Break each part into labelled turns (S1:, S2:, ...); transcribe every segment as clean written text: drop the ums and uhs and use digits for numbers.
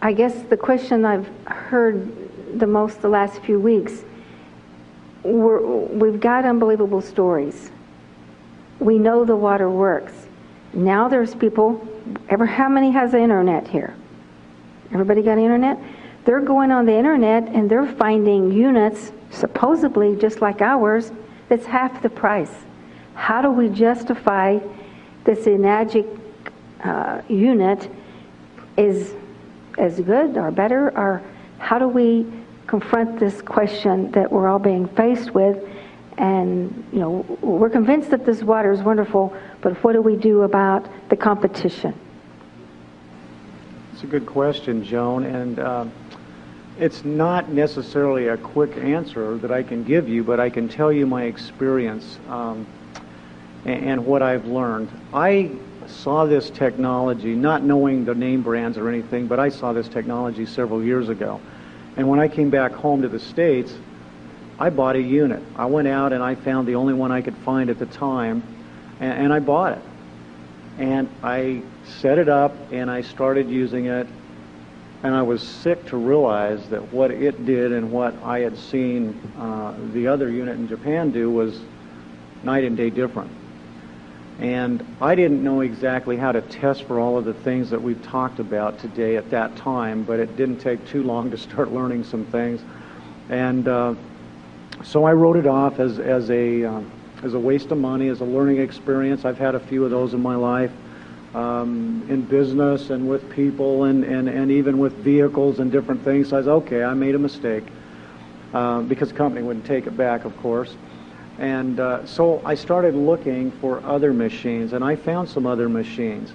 S1: I guess the question I've heard the most the last few weeks, we've got unbelievable stories. We know the water works. Now there's people, how many has the internet here? Everybody got internet? They're going on the internet and they're finding units, supposedly just like ours, that's half the price. How do we justify this Enagic unit is as good or better, or how do we confront this question that we're all being faced with? And we're convinced that this water is wonderful, but what do we do about the competition?
S2: It's a good question, Joan, and it's not necessarily a quick answer that I can give you, but I can tell you my experience and what I've learned. I saw this technology, not knowing the name brands or anything, but I saw this technology several years ago. And when I came back home to the States, I bought a unit. I went out and I found the only one I could find at the time, and I bought it. And I set it up and I started using it, and I was sick to realize that what it did and what I had seen the other unit in Japan do was night and day different. And I didn't know exactly how to test for all of the things that we've talked about today at that time, but it didn't take too long to start learning some things. And so I wrote it off as a waste of money, as a learning experience. I've had a few of those in my life, in business and with people and even with vehicles and different things. So I said, okay, I made a mistake, because the company wouldn't take it back, of course. And so I started looking for other machines, and I found some other machines.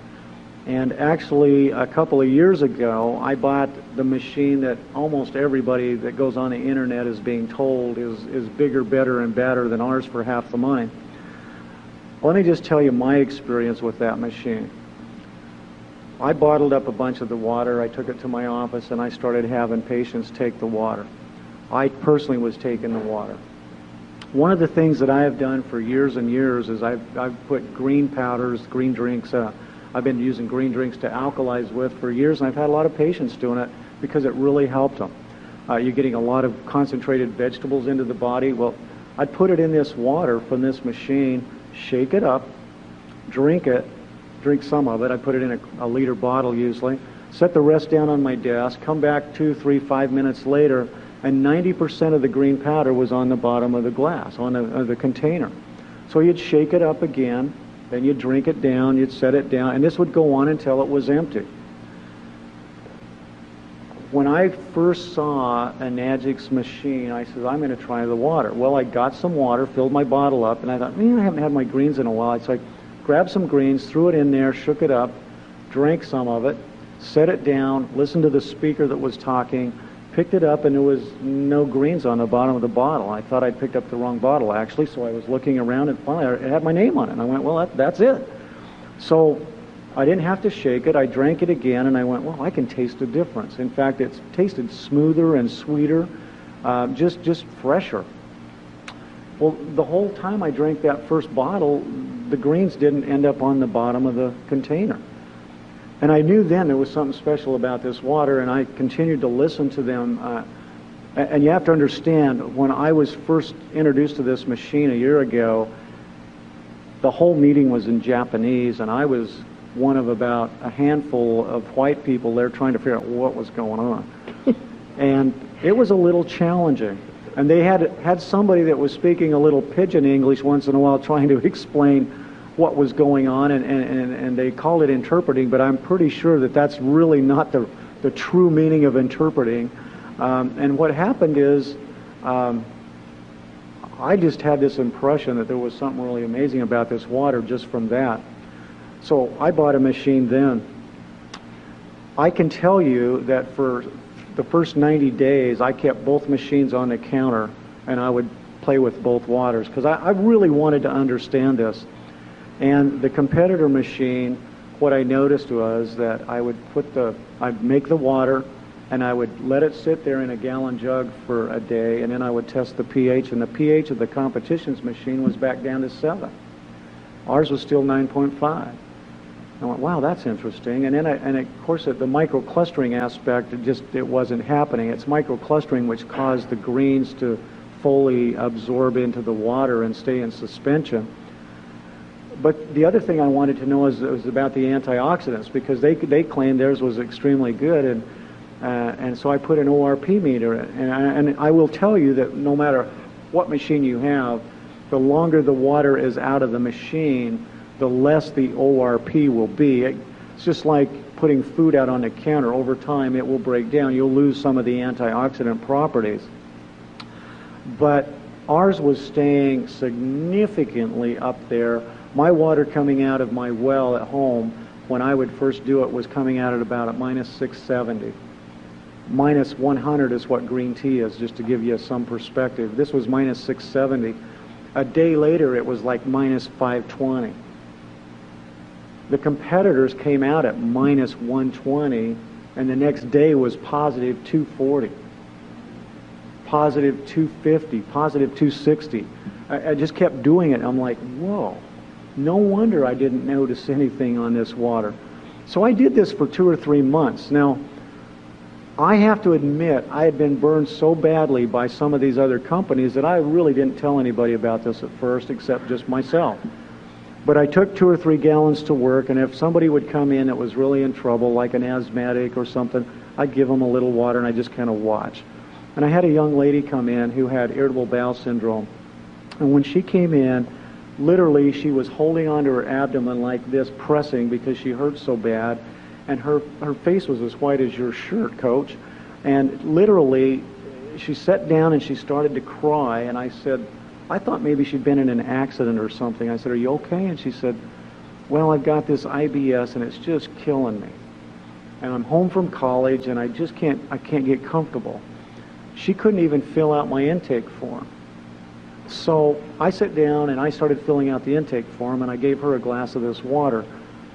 S2: And actually, a couple of years ago, I bought the machine that almost everybody that goes on the internet is being told is bigger, better, and better than ours for half the money. Let me just tell you my experience with that machine. I bottled up a bunch of the water, I took it to my office, and I started having patients take the water. I personally was taking the water. One of the things that I have done for years and years is I've put green powders, green drinks, I've been using green drinks to alkalize with for years, and I've had a lot of patients doing it because it really helped them. You're getting a lot of concentrated vegetables into the body. Well, I'd put it in this water from this machine, shake it up, drink some of it. I put it in a liter bottle usually, set the rest down on my desk, come back 2, 3, 5 minutes later, and 90% of the green powder was on the bottom of the glass, on the container. So you'd shake it up again, then you'd drink it down, you'd set it down, and this would go on until it was empty. When I first saw Enagic's machine, I said, I'm going to try the water. Well, I got some water, filled my bottle up, and I thought, I haven't had my greens in a while. So I grabbed some greens, threw it in there, shook it up, drank some of it, set it down, listened to the speaker that was talking, picked it up, and there was no greens on the bottom of the bottle. I thought I'd picked up the wrong bottle, actually, so I was looking around, and finally it had my name on it. And I went, well, that's it. So I didn't have to shake it. I drank it again, and I went, well, I can taste the difference. In fact, it's tasted smoother and sweeter, just fresher. Well, the whole time I drank that first bottle, the greens didn't end up on the bottom of the container. And I knew then there was something special about this water, and I continued to listen to them. And you have to understand, when I was first introduced to this machine a year ago, the whole meeting was in Japanese, and I was one of about a handful of white people there trying to figure out what was going on. And it was a little challenging. And they had somebody that was speaking a little pidgin English once in a while trying to explain what was going on, and they called it interpreting, but I'm pretty sure that that's really not the true meaning of interpreting. And what happened is I just had this impression that there was something really amazing about this water just from that. So I bought a machine then. I can tell you that for the first 90 days I kept both machines on the counter, and I would play with both waters because I really wanted to understand this. And the competitor machine, what I noticed was that I'd make the water, and I would let it sit there in a gallon jug for a day, and then I would test the pH, and the pH of the competition's machine was back down to 7. Ours was still 9.5. I went, wow, that's interesting. And then, of course, the microclustering aspect, it wasn't happening. It's microclustering which caused the greens to fully absorb into the water and stay in suspension. But the other thing I wanted to know was about the antioxidants, because they claimed theirs was extremely good, and so I put an ORP meter in. And I will tell you that no matter what machine you have, the longer the water is out of the machine, the less the ORP will be. It's just like putting food out on the counter. Over time, it will break down. You'll lose some of the antioxidant properties. But ours was staying significantly up there. My water coming out of my well at home, when I would first do it, was coming out at about minus 670. Minus 100 is what green tea is, just to give you some perspective. This was minus 670. A day later, it was like minus 520. The competitors came out at minus 120, and the next day was positive 240, positive 250, positive 260. I just kept doing it. I'm like, whoa, no wonder I didn't notice anything on this water. So I did this for 2 or 3 months. Now, I have to admit, I had been burned so badly by some of these other companies that I really didn't tell anybody about this at first, except just myself. But I took 2 or 3 gallons to work, and if somebody would come in that was really in trouble, like an asthmatic or something, I'd give them a little water, and I just kind of watch. And I had a young lady come in who had irritable bowel syndrome. And when she came in, literally she was holding onto her abdomen like this, pressing because she hurt so bad. And her face was as white as your shirt, Coach. And literally, she sat down and she started to cry. And I said, I thought maybe she'd been in an accident or something. I said, are you okay? And she said, well, I've got this IBS and it's just killing me. And I'm home from college and I can't get comfortable. She couldn't even fill out my intake form. So I sat down and I started filling out the intake form, and I gave her a glass of this water.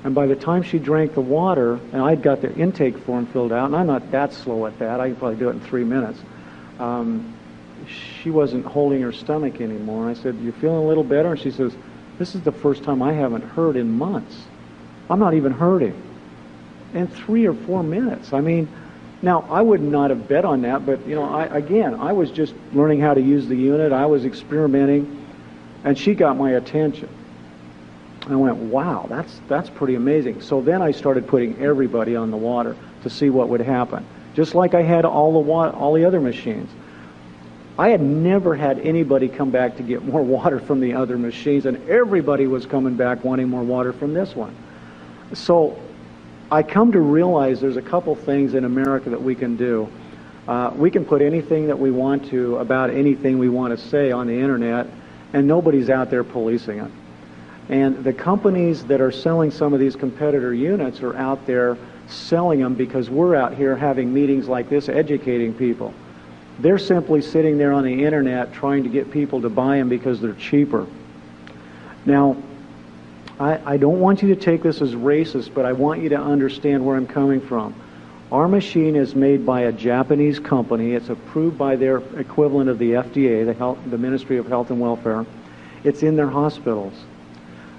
S2: And by the time she drank the water, and I'd got the intake form filled out, and I'm not that slow at that, I could probably do it in 3 minutes, she wasn't holding her stomach anymore. I said, you feeling a little better? And she says, this is the first time I haven't hurt in months. I'm not even hurting. In 3 or 4 minutes. I mean, now, I would not have bet on that, but, you know, I was just learning how to use the unit. I was experimenting, and she got my attention. I went, wow, that's pretty amazing. So then I started putting everybody on the water to see what would happen, just like I had all the other machines. I had never had anybody come back to get more water from the other machines, and everybody was coming back wanting more water from this one. So I come to realize there's a couple things in America that we can do. We can put anything that we want to about anything we want to say on the internet, and nobody's out there policing it. And the companies that are selling some of these competitor units are out there selling them because we're out here having meetings like this, educating people. They're simply sitting there on the internet trying to get people to buy them because they're cheaper. Now, I don't want you to take this as racist, but I want you to understand where I'm coming from. Our machine is made by a Japanese company. It's approved by their equivalent of the FDA, the Ministry of Health and Welfare. It's in their hospitals.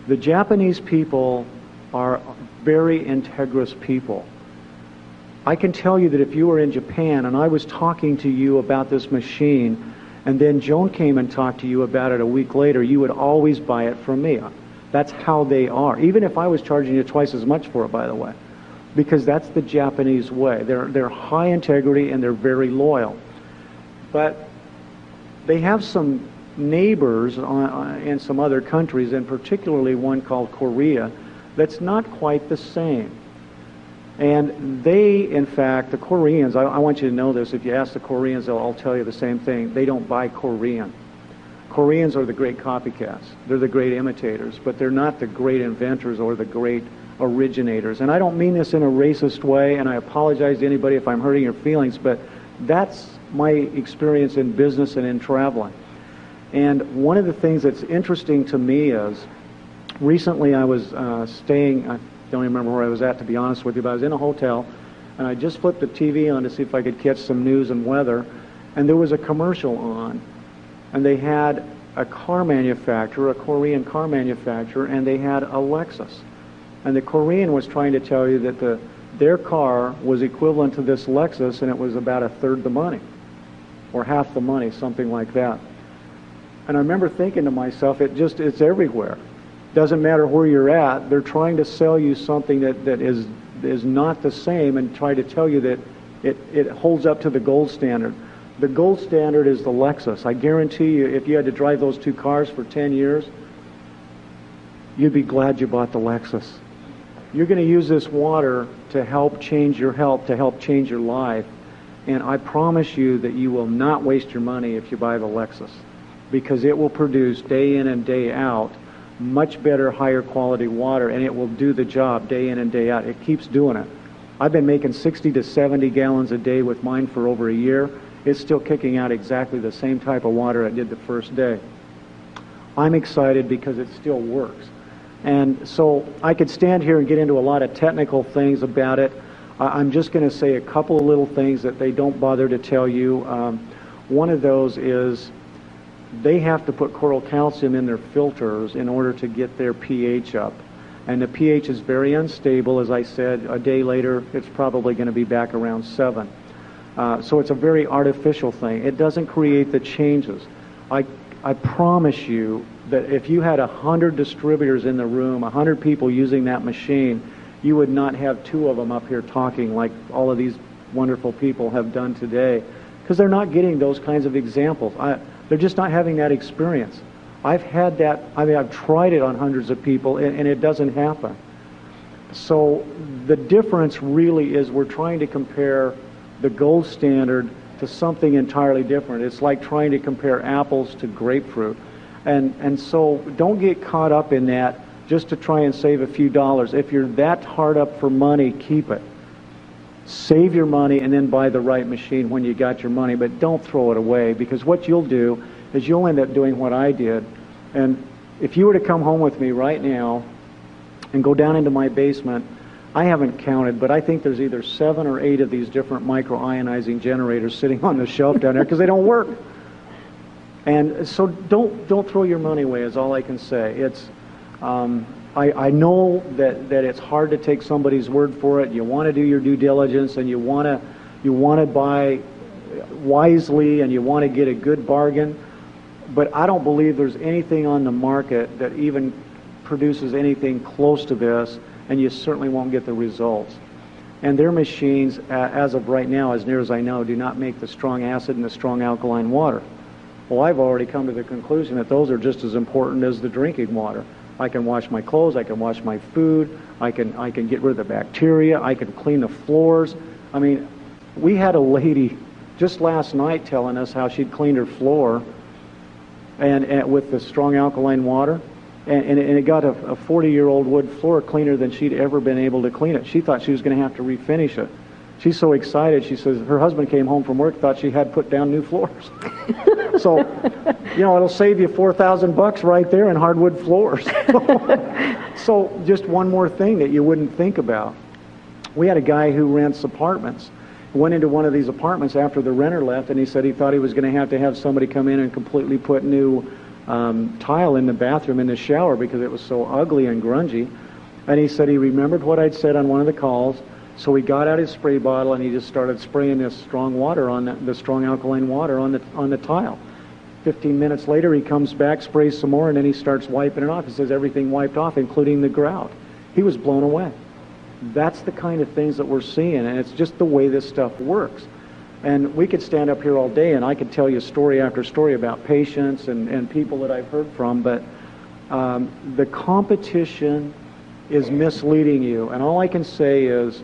S2: The Japanese people are very integrous people. I can tell you that if you were in Japan and I was talking to you about this machine, and then Joan came and talked to you about it a week later, you would always buy it from me. That's how they are. Even if I was charging you twice as much for it, by the way, because that's the Japanese way. They're high integrity and they're very loyal. But they have some neighbors in some other countries, and particularly one called Korea, that's not quite the same. And they, in fact, the Koreans, I want you to know this, if you ask the Koreans, they'll all tell you the same thing. They don't buy Korean. Koreans are the great copycats. They're the great imitators, but they're not the great inventors or the great originators. And I don't mean this in a racist way, and I apologize to anybody if I'm hurting your feelings, but that's my experience in business and in traveling. And one of the things that's interesting to me is, recently I was staying, I don't even remember where I was at, to be honest with you, but I was in a hotel, and I just flipped the TV on to see if I could catch some news and weather, and there was a commercial on, and they had a car manufacturer, a Korean car manufacturer, and they had a Lexus. And the Korean was trying to tell you that their car was equivalent to this Lexus, and it was about a third the money, or half the money, something like that. And I remember thinking to myself, it's everywhere. Doesn't matter where you're at, they're trying to sell you something that is not the same, and try to tell you that it holds up to the gold standard. The gold standard is the Lexus. I guarantee you, if you had to drive those two cars for 10 years, you'd be glad you bought the Lexus. You're going to use this water to help change your health, to help change your life. And I promise you that you will not waste your money if you buy the Lexus, because it will produce day in and day out much better, higher quality water, and it will do the job day in and day out. It keeps doing it. I've been making 60 to 70 gallons a day with mine for over a year. It's still kicking out exactly the same type of water I did the first day. I'm excited because it still works. And so I could stand here and get into a lot of technical things about it. I'm just going to say a couple of little things that they don't bother to tell you. One of those is they have to put coral calcium in their filters in order to get their pH up. And the pH is very unstable. As I said, a day later, it's probably going to be back around 7. So it's a very artificial thing. It doesn't create the changes. I promise you that if you had 100 distributors in the room, 100 people using that machine, you would not have 2 of them up here talking like all of these wonderful people have done today, because they're not getting those kinds of examples. They're just not having that experience. I've had that. I mean, I've tried it on hundreds of people, and it doesn't happen. So the difference really is we're trying to compare the gold standard to something entirely different. It's like trying to compare apples to grapefruit. And so don't get caught up in that just to try and save a few dollars. If you're that hard up for money, keep it. Save your money and then buy the right machine when you got your money, but don't throw it away, because what you'll do is you'll end up doing what I did. And if you were to come home with me right now and go down into my basement, I haven't counted, but I think there's either 7 or 8 of these different micro-ionizing generators sitting on the shelf down there because they don't work. And so don't throw your money away is all I can say. It's I know that it's hard to take somebody's word for it. You want to do your due diligence, and you want to buy wisely, and you want to get a good bargain. But I don't believe there's anything on the market that even produces anything close to this, and you certainly won't get the results. And their machines, as of right now, as near as I know, do not make the strong acid and the strong alkaline water. Well, I've already come to the conclusion that those are just as important as the drinking water. I can wash my clothes, I can wash my food, I can get rid of the bacteria, I can clean the floors. I mean, we had a lady just last night telling us how she'd cleaned her floor and with the strong alkaline water, and it got a 40-year-old wood floor cleaner than she'd ever been able to clean it. She thought she was going to have to refinish it. She's so excited. She says her husband came home from work, thought she had put down new floors. So, it'll save you $4,000 right there in hardwood floors. So just one more thing that you wouldn't think about. We had a guy who rents apartments. He went into one of these apartments after the renter left, and he said he thought he was going to have somebody come in and completely put new tile in the bathroom, in the shower, because it was so ugly and grungy. And he said he remembered what I'd said on one of the calls, so he got out his spray bottle and he just started spraying this strong water on the strong alkaline water on the tile. 15 minutes later, he comes back, sprays some more, and then he starts wiping it off. He says everything wiped off, including the grout. He was blown away. That's the kind of things that we're seeing, and it's just the way this stuff works. And we could stand up here all day, and I could tell you story after story about patients and people that I've heard from, but the competition is misleading you. And all I can say is,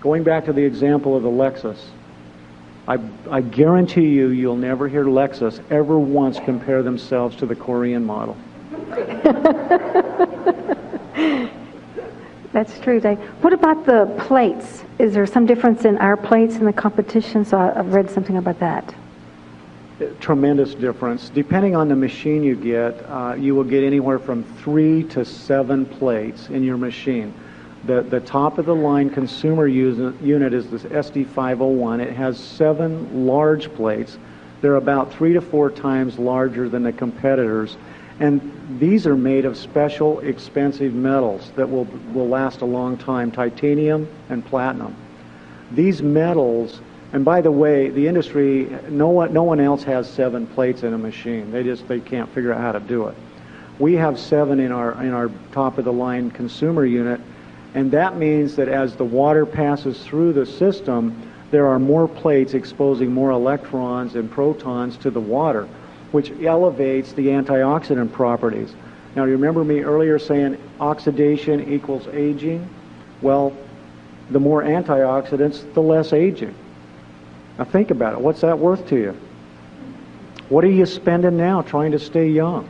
S2: going back to the example of the Lexus, I guarantee you'll never hear Lexus ever once compare themselves to the Korean model.
S1: That's true, Dave. What about the plates? Is there some difference in our plates and the competition? So I've read something about that.
S2: Tremendous difference. Depending on the machine you get, you will get anywhere from 3 to 7 plates in your machine. The top of the line consumer unit is this SD501. It has 7 large plates. They're about 3 to 4 times larger than the competitors. And these are made of special, expensive metals that will last a long time, titanium and platinum. These metals, and by the way, the industry, no one else has 7 plates in a machine. They can't figure out how to do it. We have 7 in our top of the line consumer unit, and that means that as the water passes through the system, there are more plates exposing more electrons and protons to the water, which elevates the antioxidant properties. Now, you remember me earlier saying oxidation equals aging? Well, the more antioxidants, the less aging. Now think about it. What's that worth to you? What are you spending now trying to stay young?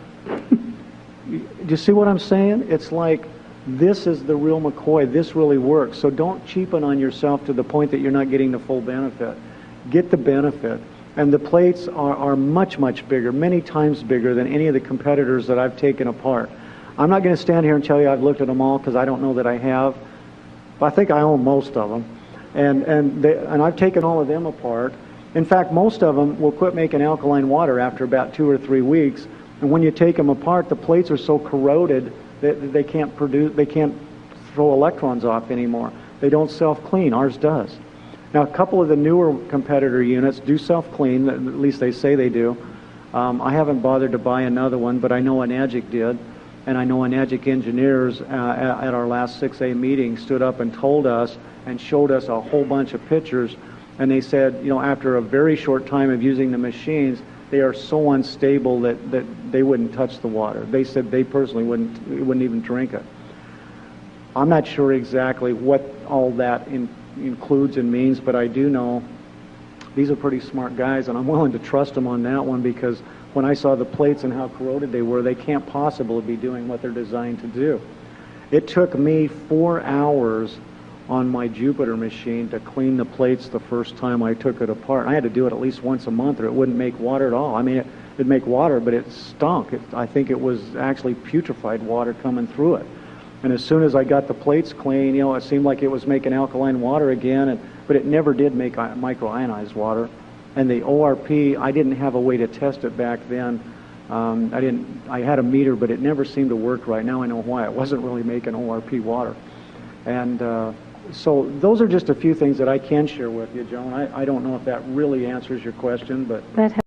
S2: Do you see what I'm saying? It's like, this is the real McCoy. This really works. So don't cheapen on yourself to the point that you're not getting the full benefit. Get the benefit. And the plates are much, much bigger, many times bigger than any of the competitors that I've taken apart. I'm not going to stand here and tell you I've looked at them all, because I don't know that I have. But I think I own most of them. And I've taken all of them apart. In fact, most of them will quit making alkaline water after about 2 or 3 weeks. And when you take them apart, the plates are so corroded that they can't throw electrons off anymore. They don't self-clean. Ours does. Now, a couple of the newer competitor units do self-clean, at least they say they do. I haven't bothered to buy another one, but I know Enagic did. And I know Enagic engineers at our last 6A meeting stood up and told us and showed us a whole bunch of pictures. And they said, you know, after a very short time of using the machines, they are so unstable that they wouldn't touch the water. They said they personally wouldn't even drink it. I'm not sure exactly what all that includes and means, but I do know these are pretty smart guys, and I'm willing to trust them on that one, because when I saw the plates and how corroded they were, they can't possibly be doing what they're designed to do. It took me 4 hours on my Jupiter machine to clean the plates the first time I took it apart. I had to do it at least once a month, or it wouldn't make water at all. I mean, it'd make water, but it stunk. I think it was actually putrefied water coming through it. And as soon as I got the plates clean, you know, it seemed like it was making alkaline water again, but it never did make microionized water. And the ORP, I didn't have a way to test it back then. I had a meter, but it never seemed to work right. Now I know why. It wasn't really making ORP water. And so those are just a few things that I can share with you, Joan. I don't know if that really answers your question, but...